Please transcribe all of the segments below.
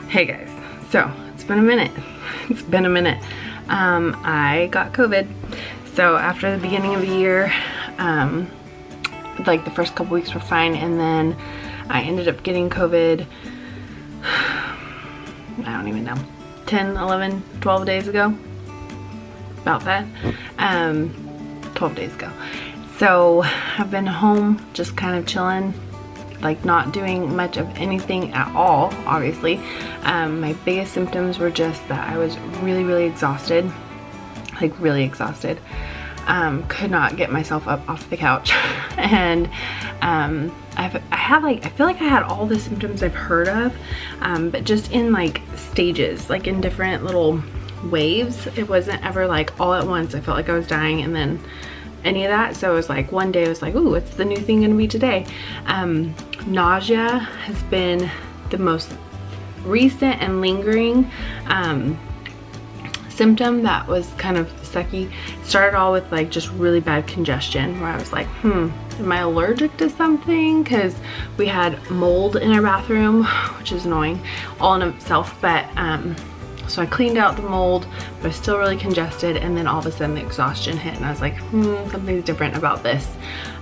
Hey guys, so it's been a minute. It's been a minute. I got COVID. So after the beginning of the year, like the first couple weeks were fine, and then I ended up getting COVID, I don't even know, 10, 11, 12 days ago. About that. 12 days ago. So I've been home just kind of chilling, like not doing much of anything at all, obviously. My biggest symptoms were just that I was really exhausted, like really exhausted. Could not get myself up off the couch. And I feel like I had all the symptoms I've heard of, but just in like stages, like in different little waves. It wasn't ever like all at once. I felt like I was dying and then any of that. So it was like one day I was like, ooh, what's the new thing gonna be today? Nausea has been the most recent and lingering symptom that was kind of sucky. Started all with like just really bad congestion where I was like, am I allergic to something? Because we had mold in our bathroom, which is annoying all in itself, but so I cleaned out the mold, but I was still really congested, and then all of a sudden the exhaustion hit, and I was like, something's different about this.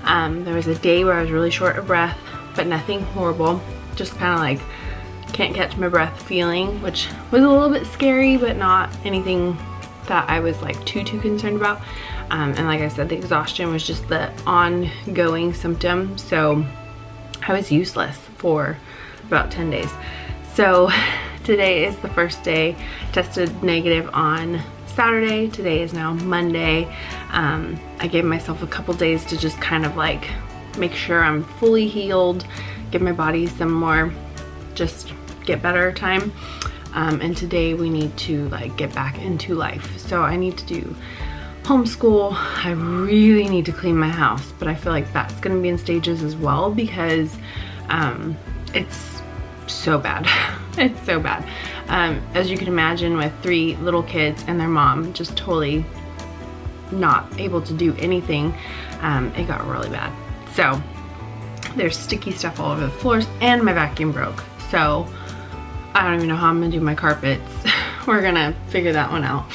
There was a day where I was really short of breath, but nothing horrible, just kind of like can't catch my breath feeling, which was a little bit scary, but not anything that I was like too concerned about. And like I said, the exhaustion was just the ongoing symptom, so I was useless for about 10 days. So today is the first day. Tested negative on Saturday. Today is now Monday. I gave myself a couple days to just kind of like make sure I'm fully healed, give my body some more just get better time. And today we need to like get back into life. So I need to do homeschool. I really need to clean my house, but I feel like that's gonna be in stages as well because it's so bad. It's so bad. As you can imagine, with 3 little kids and their mom just totally not able to do anything, it got really bad. So there's sticky stuff all over the floors, and my vacuum broke. So I don't even know how I'm gonna do my carpets. We're gonna figure that one out.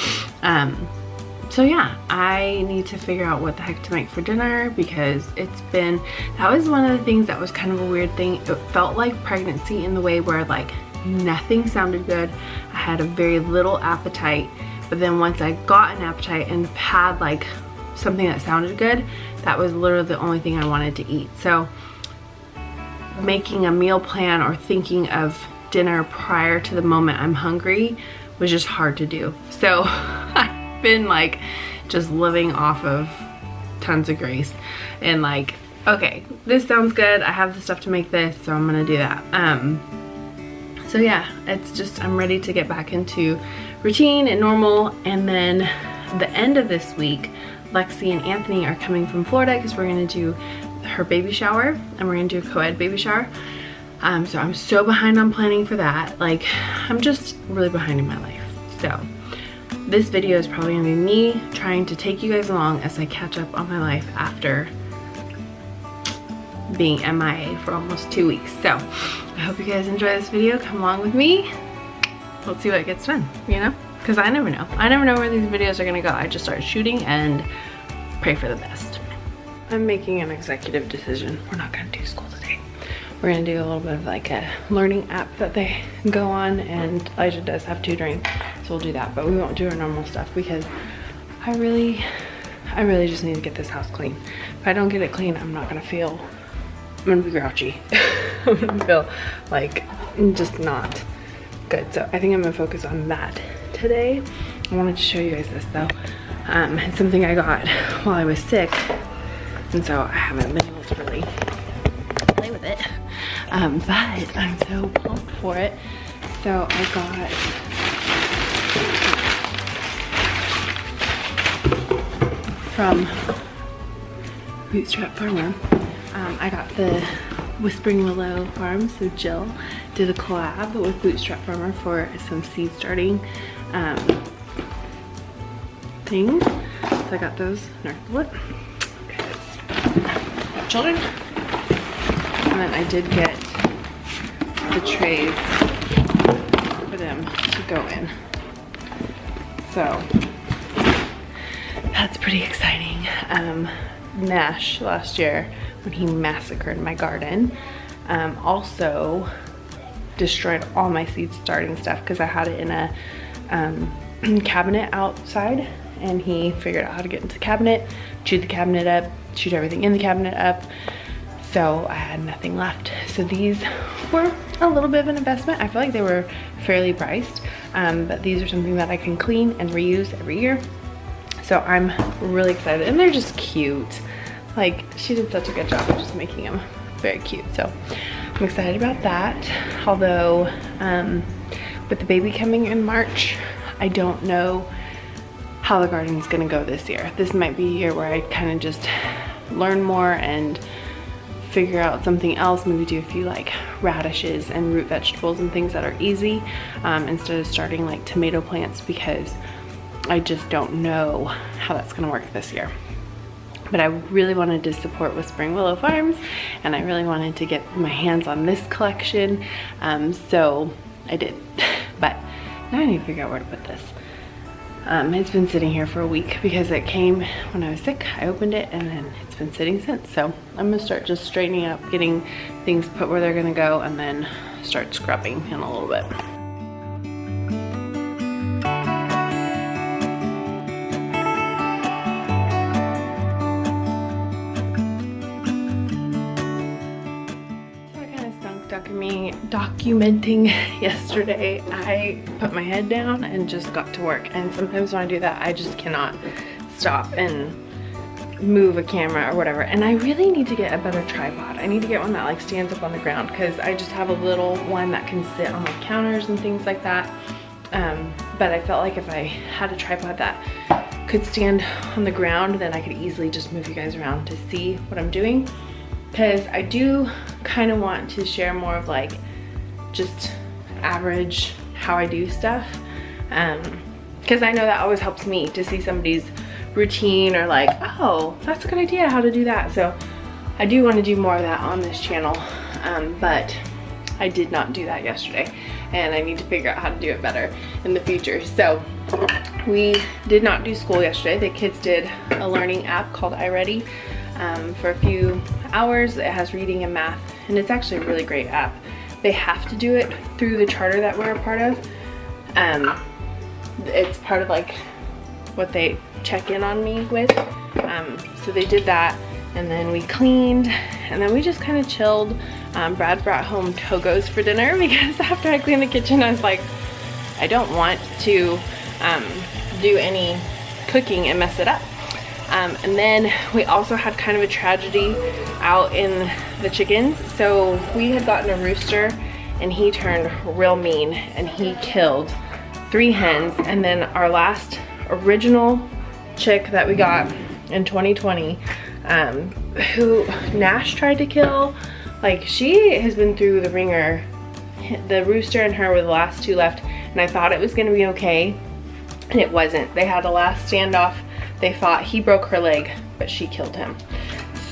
So yeah, I need to figure out what the heck to make for dinner because that was one of the things that was kind of a weird thing. It felt like pregnancy in the way where like nothing sounded good. I had a very little appetite, but then once I got an appetite and had like something that sounded good, that was literally the only thing I wanted to eat. So making a meal plan or thinking of dinner prior to the moment I'm hungry was just hard to do. So I've been like just living off of tons of grace and like, okay, this sounds good. I have the stuff to make this, so I'm gonna do that. So yeah, it's just, I'm ready to get back into routine and normal. And then the end of this week, Lexi and Anthony are coming from Florida because we're gonna do her baby shower, and we're gonna do a co-ed baby shower. So I'm so behind on planning for that. Like, I'm just really behind in my life. So this video is probably gonna be me trying to take you guys along as I catch up on my life after being MIA for almost 2 weeks. So I hope you guys enjoy this video. Come along with me. Let's see what gets done, you know? Because I never know. I never know where these videos are gonna go. I just start shooting and pray for the best. I'm making an executive decision. We're not gonna do school today. We're gonna do a little bit of like a learning app that they go on, and Elijah does have tutoring, so we'll do that, but we won't do our normal stuff because I really just need to get this house clean. If I don't get it clean, I'm gonna be grouchy. I'm gonna feel like just not good. So I think I'm gonna focus on that today. I wanted to show you guys this though. It's something I got while I was sick, and so I haven't been able to really play with it. But I'm so pumped for it. So I got from Bootstrap Farmer. I got the Whispering Willow Farm, so Jill did a collab with Bootstrap Farmer for some seed starting things. So I got those in our flip. Children. And then I did get the trays go in. So that's pretty exciting. Nash last year, when he massacred my garden, also destroyed all my seed starting stuff because I had it in a cabinet outside, and he figured out how to get into the cabinet, chewed the cabinet up, chewed everything in the cabinet up, so I had nothing left. So these were a little bit of an investment. I feel like they were fairly priced, but these are something that I can clean and reuse every year. So I'm really excited, and they're just cute. Like, she did such a good job of just making them very cute. So I'm excited about that. Although with the baby coming in March, I don't know how the garden is gonna go this year. This might be a year where I kind of just learn more and figure out something else, maybe do a few like radishes and root vegetables and things that are easy, instead of starting like tomato plants, because I just don't know how that's gonna work this year. But I really wanted to support with Spring Willow Farms, and I really wanted to get my hands on this collection, so I did. But now I need to figure out where to put this. It's been sitting here for a week because it came when I was sick. I opened it and then it's been sitting since. So I'm gonna start just straightening up, getting things put where they're gonna go, and then start scrubbing in a little bit. Documenting yesterday, I put my head down and just got to work, and sometimes when I do that, I just cannot stop and move a camera or whatever. And I really need to get a better tripod. I need to get one that like stands up on the ground, because I just have a little one that can sit on like counters and things like that, but I felt like if I had a tripod that could stand on the ground, then I could easily just move you guys around to see what I'm doing, because I do kind of want to share more of like just average how I do stuff, because I know that always helps me to see somebody's routine, or like, oh, that's a good idea how to do that. So I do want to do more of that on this channel, but I did not do that yesterday, and I need to figure out how to do it better in the future. So we did not do school yesterday. The kids did a learning app called iReady for a few hours. It has reading and math, and it's actually a really great app. They have to do it through the charter that we're a part of. It's part of like what they check in on me with. So they did that, and then we cleaned, and then we just kind of chilled. Brad brought home Togos for dinner, because after I cleaned the kitchen, I was like, I don't want to do any cooking and mess it up. And then we also had kind of a tragedy out in the chickens. So we had gotten a rooster, and he turned real mean, and he killed 3 hens. And then our last original chick that we got in 2020, who Nash tried to kill, like, she has been through the ringer. The rooster and her were the last 2 left, and I thought it was gonna be okay, and it wasn't. They had a last standoff. They fought. He broke her leg, but she killed him.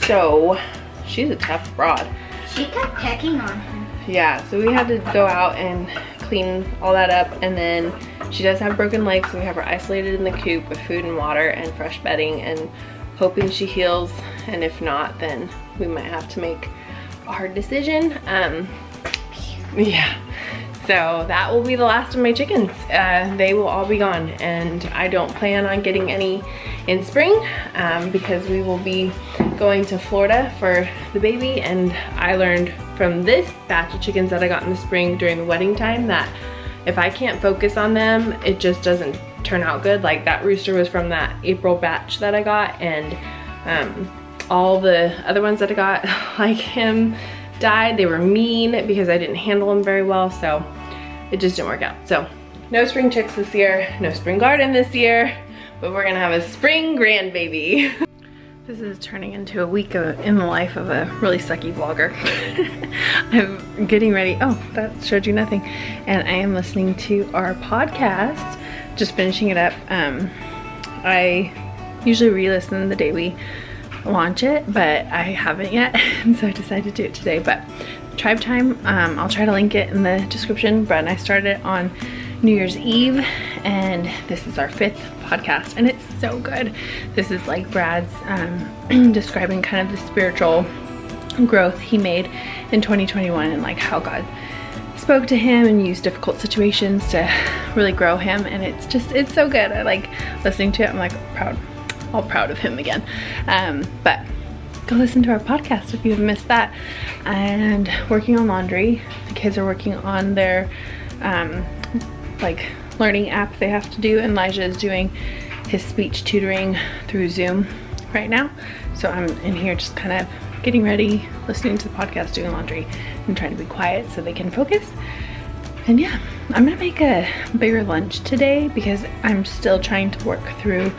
So she's a tough broad. She kept pecking on him. Yeah, so we had to go out and clean all that up, and then she does have broken legs, so we have her isolated in the coop with food and water and fresh bedding, and hoping she heals, and if not, then we might have to make a hard decision. Yeah. So that will be the last of my chickens. They will all be gone, and I don't plan on getting any in spring, because we will be going to Florida for the baby. And I learned from this batch of chickens that I got in the spring during the wedding time that if I can't focus on them, it just doesn't turn out good. Like, that rooster was from that April batch that I got, and all the other ones that I got, like him, died. They were mean because I didn't handle them very well, so it just didn't work out. So no spring chicks this year, no spring garden this year, but we're gonna have a spring grandbaby. This is turning into a week in the life of a really sucky vlogger. I'm getting ready. Oh, that showed you nothing. And I am listening to our podcast, just finishing it up. I usually re-listen the day we launch it, but I haven't yet, and so I decided to do it today. But Tribe Time, I'll try to link it in the description. Brett and I started it on New Year's Eve, and this is our 5th podcast, and it's so good. This is like Brad's describing kind of the spiritual growth he made in 2021 and like how God spoke to him and used difficult situations to really grow him, and it's so good. I like listening to it. I'm like all proud of him again. But go listen to our podcast if you have missed that. And working on laundry. The kids are working on their like learning app they have to do, and Elijah is doing his speech tutoring through Zoom right now. So I'm in here just kind of getting ready, listening to the podcast, doing laundry, and trying to be quiet so they can focus. And yeah, I'm gonna make a bigger lunch today because I'm still trying to work through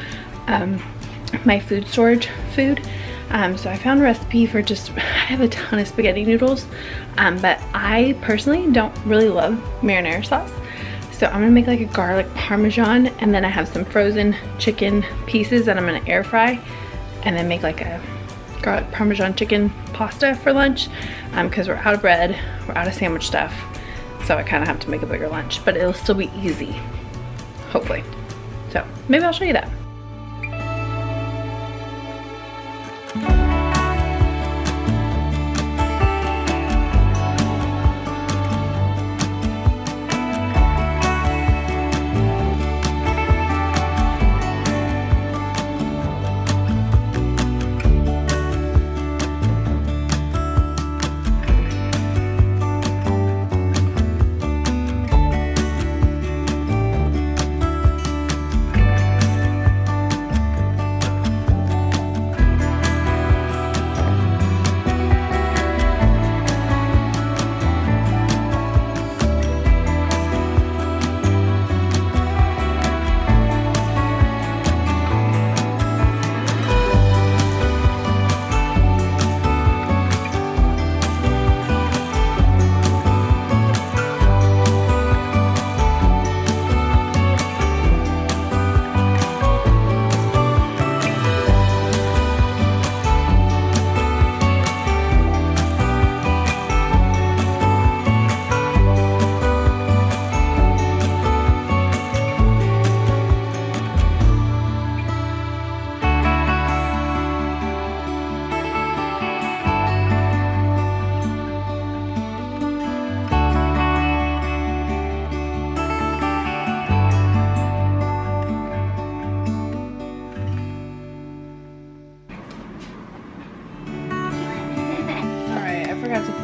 my food storage food. So I found a recipe for I have a ton of spaghetti noodles, but I personally don't really love marinara sauce. So I'm gonna make like a garlic parmesan, and then I have some frozen chicken pieces that I'm gonna air fry, and then make like a garlic parmesan chicken pasta for lunch, because we're out of bread, we're out of sandwich stuff. So I kind of have to make a bigger lunch, but it'll still be easy, hopefully. So maybe I'll show you that.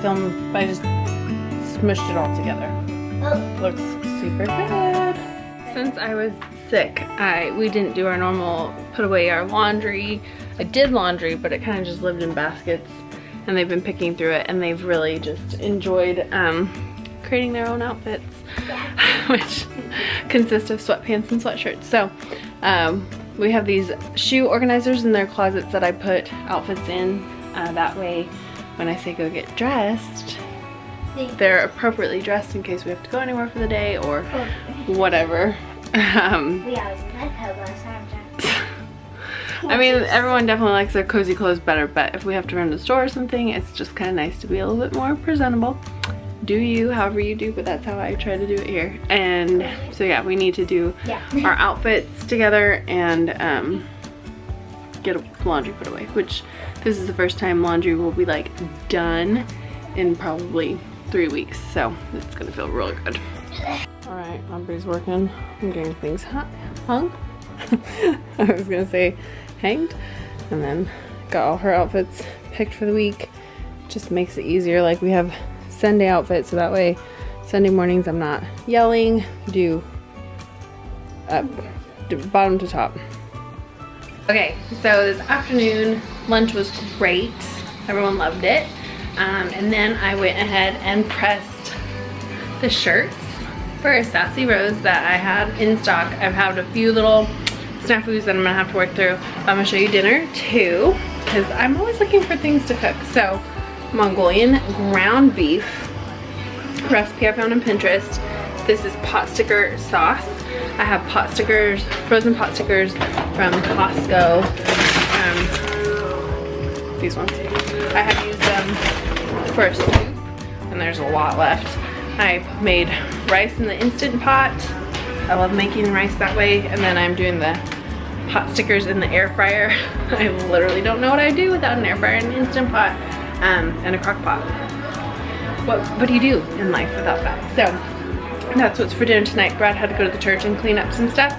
Film, but I just smushed it all together. Oh. Looks super good. Since I was sick, we didn't do our normal put away our laundry. I did laundry, but it kind of just lived in baskets, and they've been picking through it, and they've really just enjoyed creating their own outfits, which consist of sweatpants and sweatshirts. So we have these shoe organizers in their closets that I put outfits in. That way, when I say go get dressed, they're appropriately dressed in case we have to go anywhere for the day or whatever. We always like hobos, I mean, everyone definitely likes their cozy clothes better, but if we have to run to the store or something, it's just kind of nice to be a little bit more presentable. Do you, however you do, but that's how I try to do it here. And so yeah, we need to do our outfits together and get a laundry put away, which this is the first time laundry will be like done in probably 3 weeks, so it's gonna feel really good. All right, laundry's working. I'm getting things hung. I was gonna say hanged, and then got all her outfits picked for the week. Just makes it easier. Like we have Sunday outfits, so that way Sunday mornings I'm not yelling. Do bottom to top. Okay, so this afternoon lunch was great. Everyone loved it. And then I went ahead and pressed the shirts for Sassy Rose that I had in stock. I've had a few little snafus that I'm gonna have to work through. I'm gonna show you dinner too, because I'm always looking for things to cook. So Mongolian ground beef recipe I found on Pinterest. This is pot sticker sauce. I have pot stickers, frozen pot stickers from Costco. These ones. I have used them for a soup, and there's a lot left. I made rice in the Instant Pot I love making rice that way. And then I'm doing the pot stickers in the air fryer. I literally don't know what I do without an air fryer and an Instant Pot and a crock pot. What do you do in life without that? So that's what's for dinner tonight. Brad had to go to the church and clean up some stuff,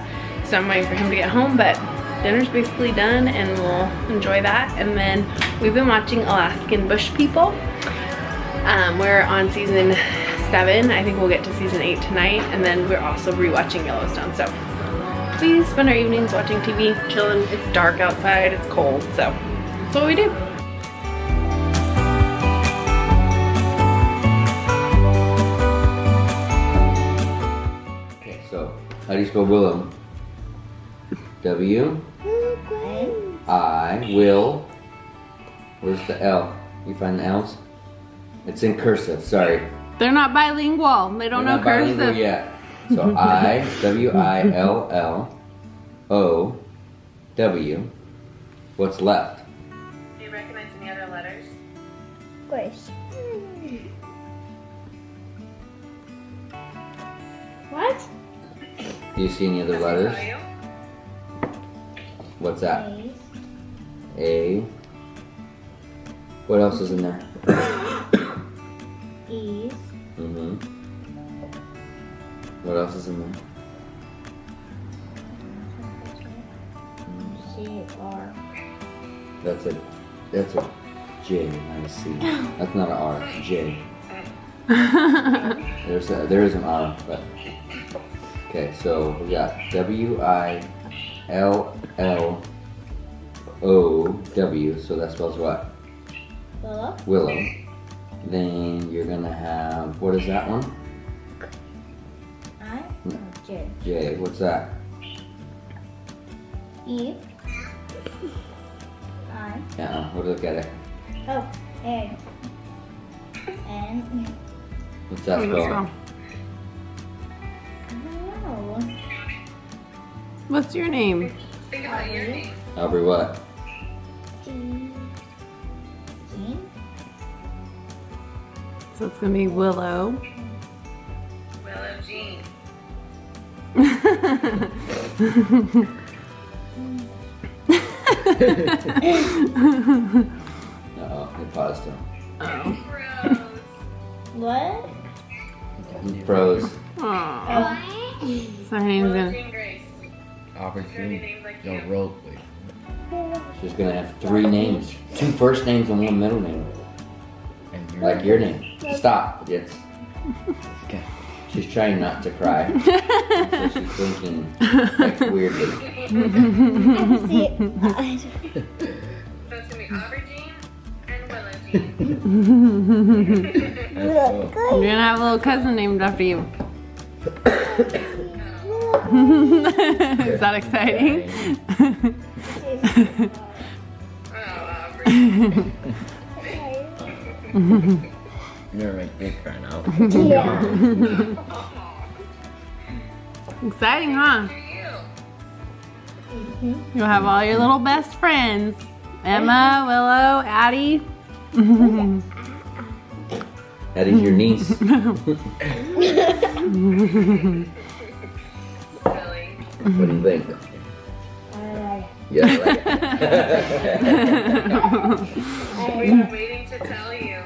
so I'm waiting for him to get home, but dinner's basically done and we'll enjoy that. And then we've been watching Alaskan Bush People. We're on season 7. I think we'll get to season 8 tonight, and then we're also rewatching Yellowstone. So we spend our evenings watching TV, chilling. It's dark outside, it's cold, so that's what we do. Okay, so how do you spell Willow? W I will. Where's the L? You find the L's? It's in cursive, sorry. They're not bilingual. They don't know cursive. Bilingual yet. So I, W-I-L-L-O-W. What's left? Do you recognize any other letters? Grace. What? Do you see any other letters? What's that? A. What else is in there? E's. Mm-hmm. What else is in there? C-R. That's a J, not a C. That's not an R, it's a J. There is an R, but okay. So we got W-I-L-L-O-W. So that spells what? Willow. Willow. Then you're gonna have, what is that one? I. Oh, J. J. What's that? E. I. Yeah. Look at it. Oh, A. N. What's that spell? No. What's your name? Think about your name. Aubrey what? Jean. So it's gonna be Willow. Willow Jean. Uh-oh, they paused him. Rose. What? Froze. Aww. So her name's Willow gonna. Jean Grace. Aubrey It's gonna be names like Yo, you. roll, please. She's gonna have 3 names. 2 first names and 1 middle name. And you're Like your name. Stop. It's. Okay. She's trying not to cry. So she's thinking like weirdly. I can see it. So it's gonna be Aubrey Jean and Willow Jean. That's cool. You're gonna have a little cousin named after you. Is that exciting? Oh, Aubrey. You never make me cry now. Yeah. Exciting, huh? You. You'll have all your little best friends. Emma, Willow, Addie. That is your niece. Silly. What do you think? Alright. Yeah, right. We've been waiting to tell you.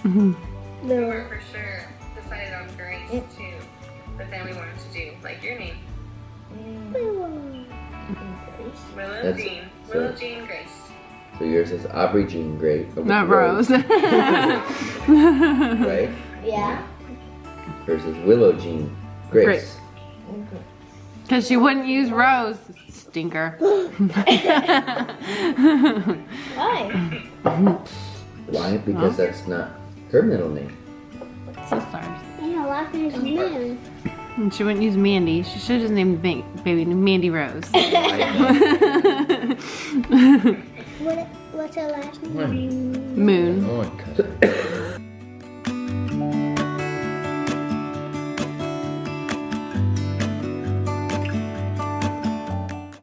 We No. were for sure decided on Grace too. But then we wanted to do like your name. Willow That's- Jean. so- Willow Jean Grace. So yours is Aubrey Jean Grey. Not Rose. Right? Yeah. Hers is Willow Jean Grace. Grace. Because she wouldn't use Rose. Stinker. Why? Why? Because that's not her middle name. Sisters. Yeah, last name's Moon. And she wouldn't use Mandy. She should have just named the baby Mandy Rose. What's her last name? Moon. No one cut.